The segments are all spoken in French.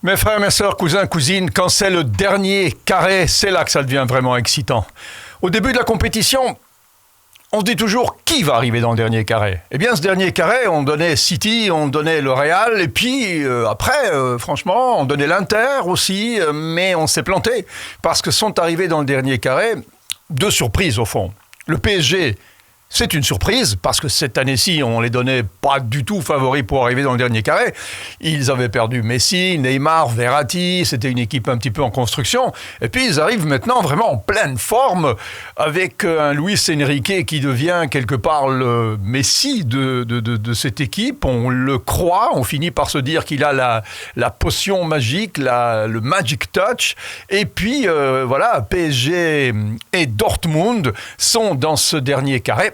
Mes frères, mes sœurs, cousins, cousines, quand c'est le dernier carré, c'est là que ça devient vraiment excitant. Au début de la compétition, on se dit toujours qui va arriver dans le dernier carré. Eh bien, ce dernier carré, on donnait City, on donnait le Real, et puis après, franchement, on donnait l'Inter aussi, mais on s'est planté parce que sont arrivés dans le dernier carré deux surprises au fond. Le PSG, c'est une surprise, parce que cette année-ci, on les donnait pas du tout favoris pour arriver dans le dernier carré. Ils avaient perdu Messi, Neymar, Verratti, c'était une équipe un petit peu en construction. Et puis ils arrivent maintenant vraiment en pleine forme, avec un Luis Enrique qui devient quelque part le Messi de cette équipe. On le croit, on finit par se dire qu'il a la potion magique, le magic touch. Et puis voilà, PSG et Dortmund sont dans ce dernier carré.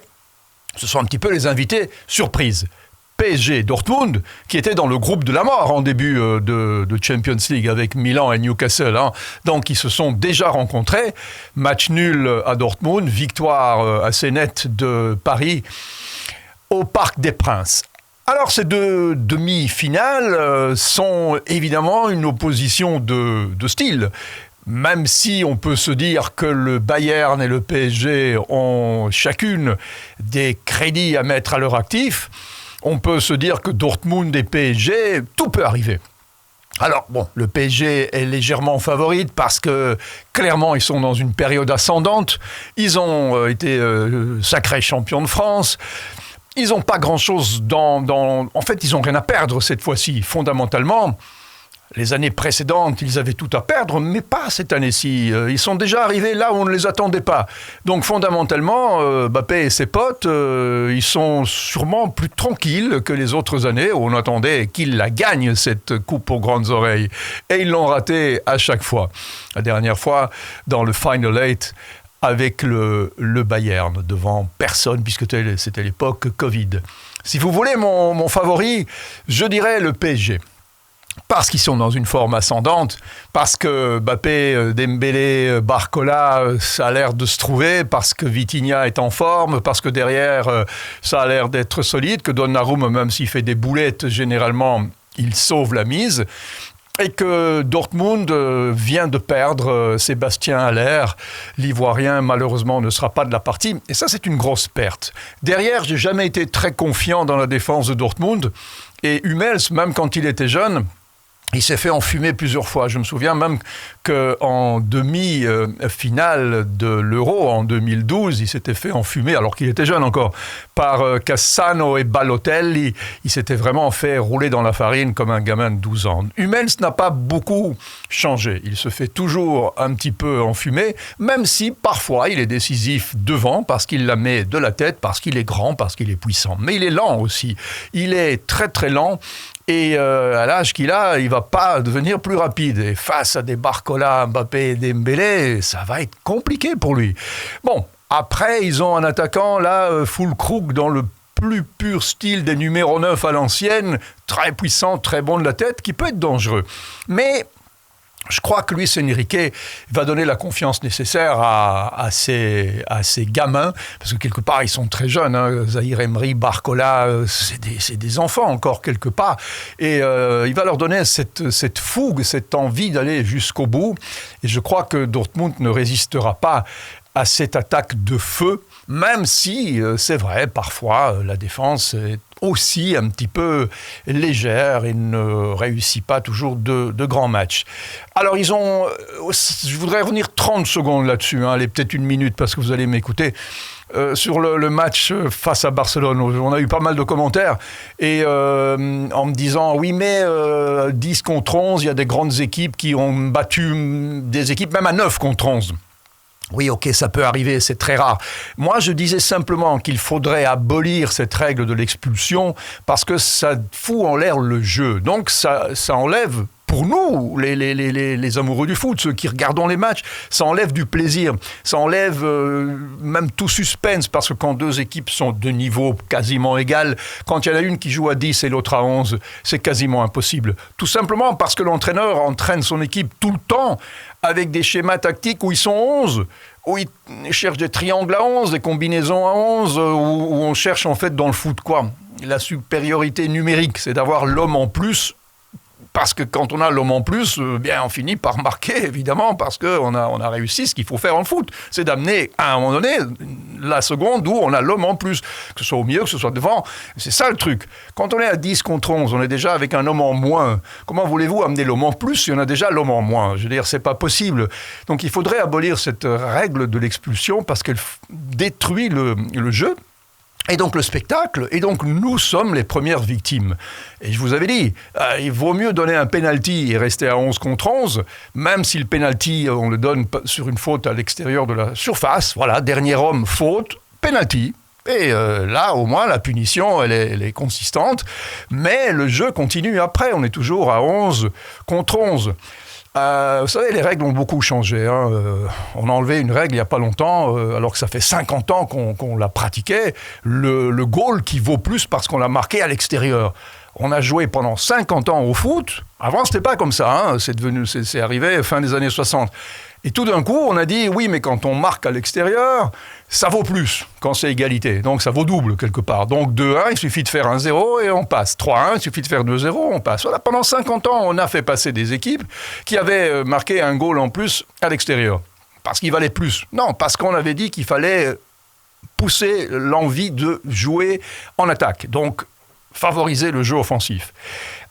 Ce sont un petit peu les invités surprises. PSG Dortmund, qui était dans le groupe de la mort en début de Champions League avec Milan et Newcastle. Donc, ils se sont déjà rencontrés. Match nul à Dortmund, victoire assez nette de Paris au Parc des Princes. Alors, ces deux demi-finales sont évidemment une opposition de style. Même si on peut se dire que le Bayern et le PSG ont chacune des crédits à mettre à leur actif, on peut se dire que Dortmund et PSG, tout peut arriver. Alors bon, le PSG est légèrement favorite parce que clairement ils sont dans une période ascendante. Ils ont été sacrés champions de France. Ils n'ont pas grand-chose En fait, ils n'ont rien à perdre cette fois-ci, fondamentalement. Les années précédentes, ils avaient tout à perdre, mais pas cette année-ci. Ils sont déjà arrivés là où on ne les attendait pas. Donc fondamentalement, Mbappé et ses potes, ils sont sûrement plus tranquilles que les autres années où on attendait qu'ils la gagnent, cette coupe aux grandes oreilles. Et ils l'ont raté à chaque fois. La dernière fois, dans le Final 8, avec le Bayern, devant personne, puisque c'était l'époque Covid. Si vous voulez mon favori, je dirais le PSG. Parce qu'ils sont dans une forme ascendante, parce que Mbappé, Dembélé, Barcola, ça a l'air de se trouver, parce que Vitinha est en forme, parce que derrière, ça a l'air d'être solide, que Donnarumma, même s'il fait des boulettes, généralement, il sauve la mise. Et que Dortmund vient de perdre Sébastien Haller. L'Ivoirien, malheureusement, ne sera pas de la partie. Et ça, c'est une grosse perte. Derrière, je n'ai jamais été très confiant dans la défense de Dortmund. Et Hummels, même quand il était jeune, il s'est fait enfumer plusieurs fois. Je me souviens même qu'en demi-finale de l'Euro, en 2012, il s'était fait enfumer, alors qu'il était jeune encore, par Cassano et Balotelli. Il s'était vraiment fait rouler dans la farine comme un gamin de 12 ans. Hummels n'a pas beaucoup changé. Il se fait toujours un petit peu enfumer, même si parfois il est décisif devant, parce qu'il la met de la tête, parce qu'il est grand, parce qu'il est puissant. Mais il est lent aussi. Il est très très lent. Et à l'âge qu'il a, il ne va pas devenir plus rapide. Et face à des Barcola, Mbappé et Dembélé, ça va être compliqué pour lui. Bon, après, ils ont un attaquant, là, Füllkrug, dans le plus pur style des numéros 9 à l'ancienne, très puissant, très bon de la tête, qui peut être dangereux. Mais je crois que Luis Enrique va donner la confiance nécessaire à ces gamins, parce que quelque part, ils sont très jeunes. Zahir Emery, Barcola, c'est des enfants encore quelque part. Et il va leur donner cette fougue, cette envie d'aller jusqu'au bout. Et je crois que Dortmund ne résistera pas à cette attaque de feu, même si, c'est vrai, parfois, la défense est aussi un petit peu légère et ne réussit pas toujours de grands matchs. Alors, je voudrais revenir 30 secondes là-dessus, allez, peut-être une minute, parce que vous allez m'écouter. Sur le match face à Barcelone, on a eu pas mal de commentaires et en me disant oui mais 10 contre 11, il y a des grandes équipes qui ont battu des équipes même à 9 contre 11. Oui, ok, ça peut arriver, c'est très rare. Moi, je disais simplement qu'il faudrait abolir cette règle de l'expulsion parce que ça fout en l'air le jeu. Donc, ça enlève, pour nous, les amoureux du foot, ceux qui regardons les matchs, ça enlève du plaisir. Ça enlève même tout suspense parce que quand deux équipes sont de niveau quasiment égal, quand il y en a une qui joue à 10 et l'autre à 11, c'est quasiment impossible. Tout simplement parce que l'entraîneur entraîne son équipe tout le temps avec des schémas tactiques où ils sont 11, où ils cherchent des triangles à 11, des combinaisons à 11, où on cherche en fait dans le foot quoi ? La supériorité numérique, c'est d'avoir l'homme en plus Parce que quand on a l'homme en plus, bien on finit par marquer, évidemment, parce qu'on a réussi ce qu'il faut faire en foot. C'est d'amener, à un moment donné, la seconde où on a l'homme en plus. Que ce soit au milieu, que ce soit devant. C'est ça le truc. Quand on est à 10 contre 11, on est déjà avec un homme en moins. Comment voulez-vous amener l'homme en plus si on a déjà l'homme en moins? Je veux dire, c'est pas possible. Donc il faudrait abolir cette règle de l'expulsion parce qu'elle détruit le jeu. Et donc le spectacle, et donc nous sommes les premières victimes. Et je vous avais dit, il vaut mieux donner un penalty et rester à 11 contre 11, même si le penalty, on le donne sur une faute à l'extérieur de la surface. Voilà, dernier homme, faute, penalty. Et là, au moins, la punition, elle est consistante. Mais le jeu continue après, on est toujours à 11 contre 11. Vous savez, les règles ont beaucoup changé. On a enlevé une règle il n'y a pas longtemps, alors que ça fait 50 ans qu'on la pratiquait. Le goal qui vaut plus parce qu'on l'a marqué à l'extérieur. On a joué pendant 50 ans au foot. Avant, c'était pas comme ça. C'est arrivé fin des années 60. Et tout d'un coup, on a dit, oui, mais quand on marque à l'extérieur, ça vaut plus quand c'est égalité. Donc, ça vaut double quelque part. Donc, 2-1, il suffit de faire 1-0 et on passe. 3-1, il suffit de faire 2-0, on passe. Voilà, pendant 50 ans, on a fait passer des équipes qui avaient marqué un goal en plus à l'extérieur. Parce qu'il valait plus. Non, parce qu'on avait dit qu'il fallait pousser l'envie de jouer en attaque. Donc, favoriser le jeu offensif.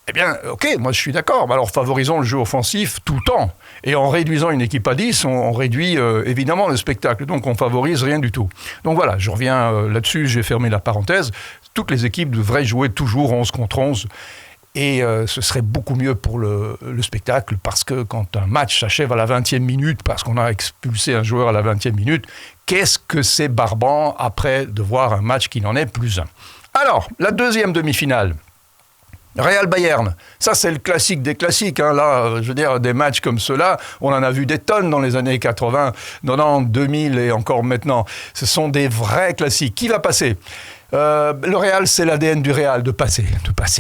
Eh bien, ok, moi je suis d'accord. Alors favorisons le jeu offensif tout le temps. Et en réduisant une équipe à 10, on réduit évidemment le spectacle. Donc on favorise rien du tout. Donc voilà, je reviens là-dessus, j'ai fermé la parenthèse. Toutes les équipes devraient jouer toujours 11 contre 11. Et ce serait beaucoup mieux pour le spectacle, parce que quand un match s'achève à la 20e minute, parce qu'on a expulsé un joueur à la 20e minute, qu'est-ce que c'est barbant après de voir un match qui n'en est plus un. Alors, la deuxième demi-finale. Real-Bayern, ça c'est le classique des classiques. Là, je veux dire, des matchs comme ceux-là, on en a vu des tonnes dans les années 80, 90, 2000 et encore maintenant. Ce sont des vrais classiques. Qui va passer ? Le Real, c'est l'ADN du Real, de passer.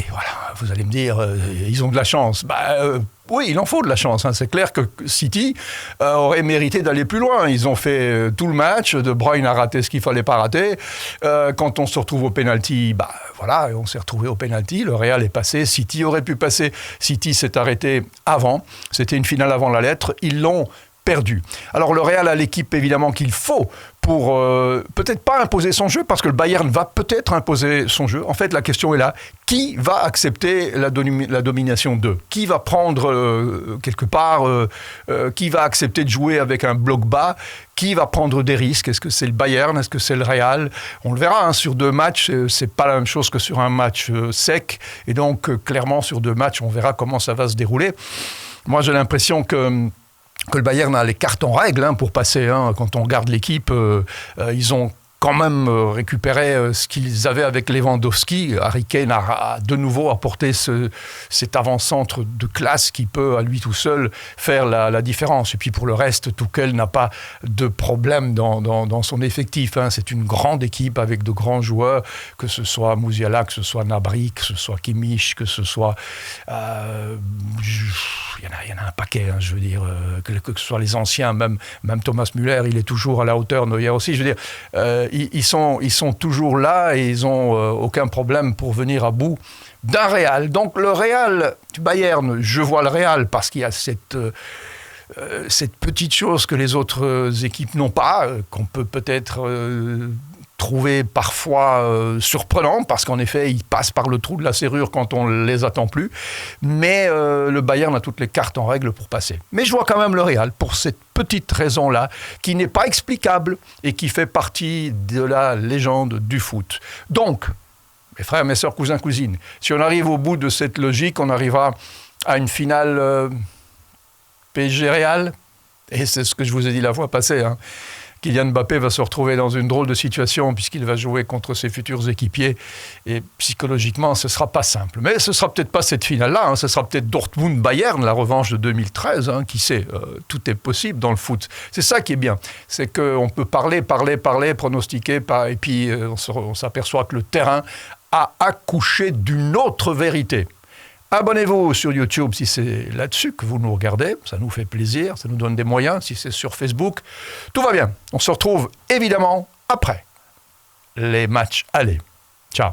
Voilà. Vous allez me dire, ils ont de la chance. Oui, il en faut de la chance. C'est clair que City aurait mérité d'aller plus loin. Ils ont fait tout le match. De Bruyne a raté ce qu'il fallait pas rater. Quand on se retrouve au penalty, voilà, on s'est retrouvé au penalty. Le Real est passé. City aurait pu passer. City s'est arrêté avant. C'était une finale avant la lettre. Ils l'ont perdu. Alors le Real a l'équipe évidemment qu'il faut pour peut-être pas imposer son jeu, parce que le Bayern va peut-être imposer son jeu. En fait, la question est là. Qui va accepter la domination d'eux ? Qui va prendre quelque part qui va accepter de jouer avec un bloc bas ? Qui va prendre des risques ? Est-ce que c'est le Bayern ? Est-ce que c'est le Real ? On le verra, sur 2 matchs, c'est pas la même chose que sur un match sec. Et donc, clairement, sur 2 matchs, on verra comment ça va se dérouler. Moi, j'ai l'impression que le Bayern a les cartes en règle pour passer. Quand on regarde l'équipe, ils ont quand même récupéré ce qu'ils avaient avec Lewandowski. Harry Kane a de nouveau apporté cet avant-centre de classe qui peut, à lui tout seul, faire la différence. Et puis pour le reste, Tuchel n'a pas de problème dans son effectif. C'est une grande équipe avec de grands joueurs, que ce soit Musiala, que ce soit Gnabry, que ce soit Kimmich, que ce soit... Il y en a un paquet, je veux dire, que ce soit les anciens, même Thomas Müller, il est toujours à la hauteur, Neuer aussi, je veux dire, ils sont toujours là et ils n'ont aucun problème pour venir à bout d'un Real. Donc le Real du Bayern, je vois le Real parce qu'il y a cette petite chose que les autres équipes n'ont pas, qu'on peut peut-être... trouvé parfois surprenant, parce qu'en effet, ils passent par le trou de la serrure quand on ne les attend plus. Mais le Bayern a toutes les cartes en règle pour passer. Mais je vois quand même le Real, pour cette petite raison-là, qui n'est pas explicable et qui fait partie de la légende du foot. Donc, mes frères, mes sœurs, cousins, cousines, si on arrive au bout de cette logique, on arrivera à une finale PSG-Real, et c'est ce que je vous ai dit la fois passée, Kylian Mbappé va se retrouver dans une drôle de situation puisqu'il va jouer contre ses futurs équipiers et psychologiquement, ce ne sera pas simple. Mais ce ne sera peut-être pas cette finale-là, ce sera peut-être Dortmund-Bayern, la revanche de 2013, qui sait, tout est possible dans le foot. C'est ça qui est bien, c'est qu'on peut parler, pronostiquer, et puis on s'aperçoit que le terrain a accouché d'une autre vérité. Abonnez-vous sur YouTube si c'est là-dessus que vous nous regardez, ça nous fait plaisir, ça nous donne des moyens. Si c'est sur Facebook, tout va bien. On se retrouve évidemment après les matchs. Allez, ciao.